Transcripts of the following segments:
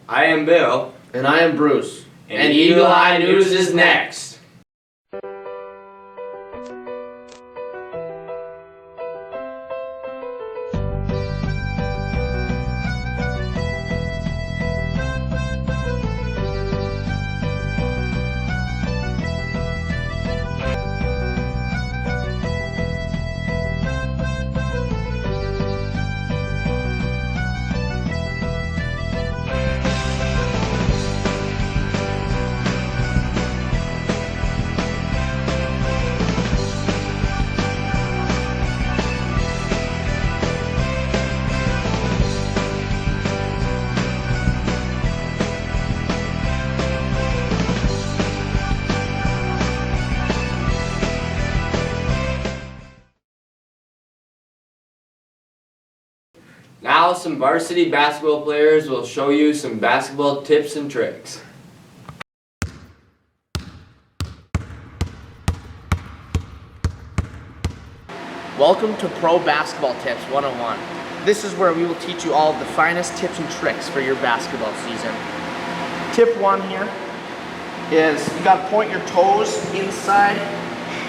I am Bill. And I am Bruce. And Eagle Eye News is next. Now some varsity basketball players will show you some basketball tips and tricks. Welcome to Pro Basketball Tips 101. This is where we will teach you all of the finest tips and tricks for your basketball season. Tip 1 here is you gotta point your toes inside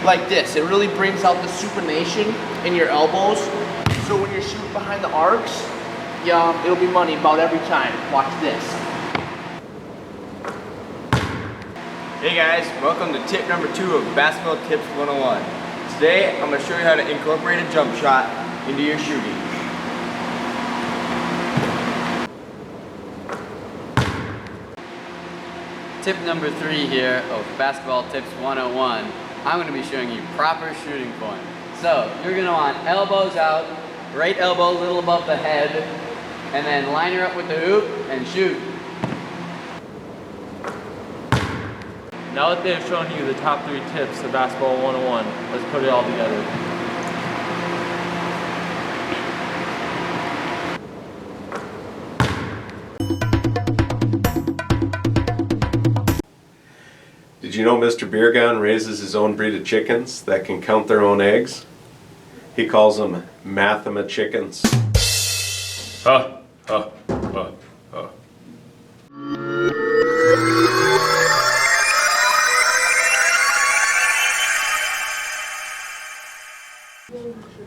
like this. It really brings out the supination in your elbows. So when you're shooting behind the arcs, it'll be money about every time. Watch this. Hey guys, welcome to tip number 2 of Basketball Tips 101. Today I'm going to show you how to incorporate a jump shot into your shooting. Tip number 3 here of Basketball Tips 101, I'm going to be showing you proper shooting form. So you're going to want elbows out, right elbow a little above the head, and then line her up with the hoop and shoot. Now that they've shown you the top 3 tips of Basketball 101, let's put it all together. Did you know Mr. Beergon raises his own breed of chickens that can count their own eggs? He calls them Mathema chickens.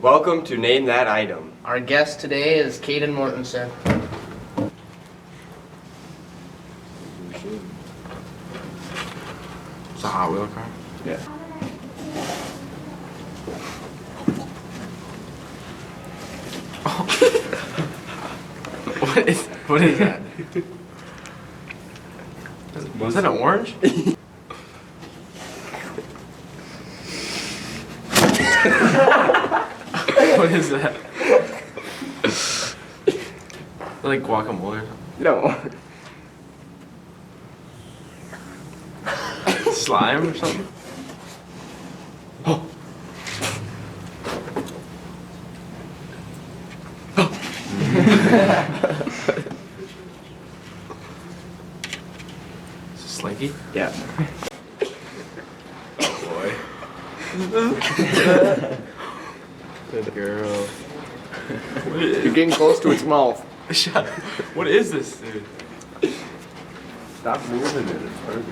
Welcome to Name That Item. Our guest today is Caden Mortensen. It's a Hot Wheel car? Yeah. What is that? Was that an orange? What is that? Like guacamole or something? No. Slime or something? Is it Slinky? Yeah. Oh boy. Good girl. You're getting close to its mouth. Shut up. What is this, dude? Stop moving it, it's perfect.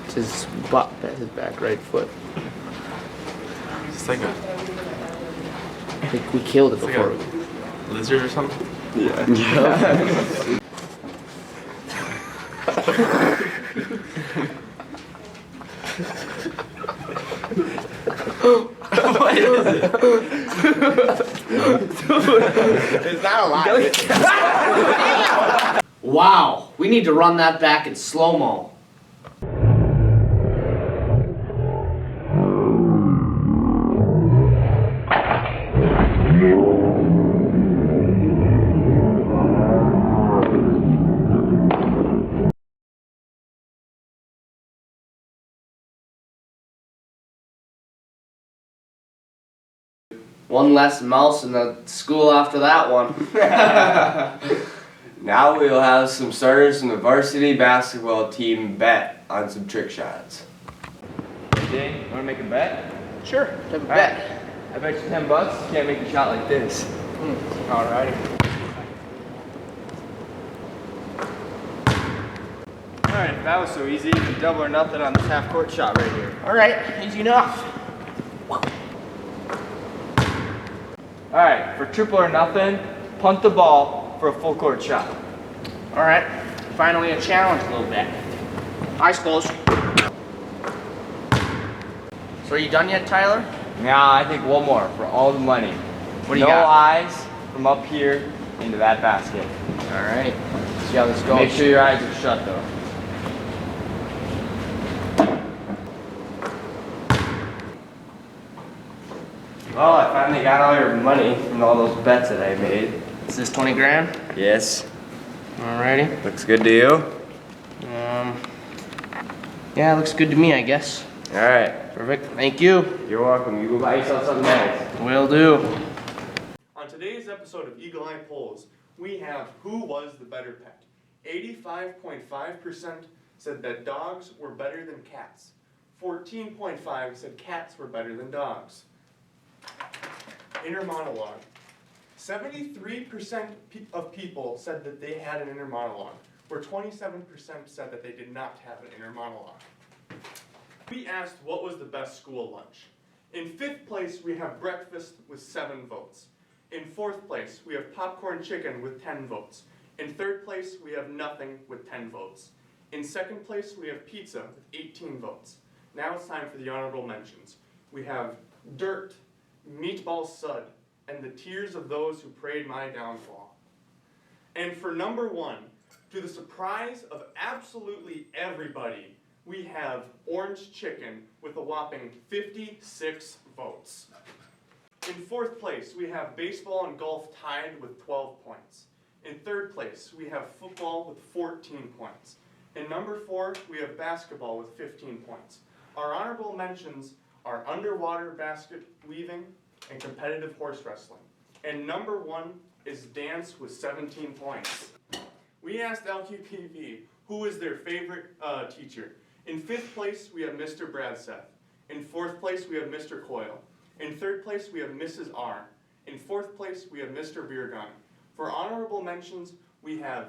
It's his butt, his back right foot. It's like a I think we killed it like before. a lizard or something? Yeah. What is it? It's not alive. Wow, we need to run that back in slow-mo. One less mouse in the school after that one. Now we'll have some starters from the varsity basketball team bet on some trick shots. Jay, you wanna make a bet? Sure, have a bet. I bet you $10 you can't make a shot like this. Alrighty. Alright, if that was so easy, you can double or nothing on this half court shot right here. All right, easy enough. Alright, for triple or nothing, punt the ball for a full court shot. All right, finally a challenge a little bit. Eyes closed. So are you done yet, Tyler? Now I think one more for all the money. What do you no got? eyes from up here into that basket. All right, let's see how this goes. Make sure your eyes are shut though. Well, I finally got all your money from all those bets that I made. Is this 20 grand? Yes. Alrighty. Looks good to you? Yeah, looks good to me, I guess. Alright. Perfect. Thank you. You're welcome. You go buy yourself something nice. Will do. On today's episode of Eagle Eye Polls, we have who was the better pet. 85.5% said that dogs were better than cats. 14.5% said cats were better than dogs. Inner monologue. 73% of people said that they had an inner monologue, where 27% said that they did not have an inner monologue. We asked what was the best school lunch. In 5th place, we have breakfast with 7 votes. In 4th place, we have popcorn chicken with 10 votes. In 3rd place, we have nothing with 10 votes. In 2nd place, we have pizza with 18 votes. Now it's time for the honorable mentions. We have dirt, meatball sud, and the tears of those who prayed my downfall. And for number 1, to the surprise of absolutely everybody, we have orange chicken with a whopping 56 votes. In 4th place, we have baseball and golf tied with 12 points. In 3rd place, we have football with 14 points. In number 4, we have basketball with 15 points. Our honorable mentions are underwater basket weaving and competitive horse wrestling. And number 1 is dance with 17 points. We asked LQPV who is their favorite teacher. In 5th place, we have Mr. Bradseth. In 4th place, we have Mr. Coyle. In 3rd place, we have Mrs. R. In 4th place, we have Mr. Beer Gun. For honorable mentions, we have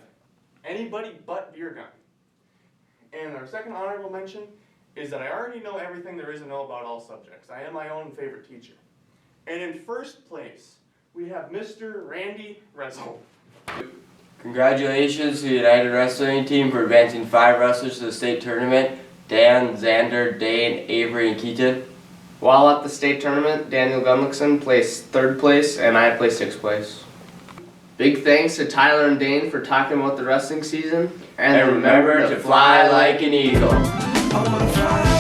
anybody but Beer Gun. And our second honorable mention is that I already know everything there is to know about all subjects. I am my own favorite teacher. And in 1st place, we have Mr. Randy Rezel. Congratulations to the United Wrestling Team for advancing 5 wrestlers to the state tournament. Dan, Xander, Dane, Avery, and Keaton. While at the state tournament, Daniel Gunlickson placed 3rd place and I placed 6th place. Big thanks to Tyler and Dane for talking about the wrestling season. And remember to fly like an eagle. I wanna fly.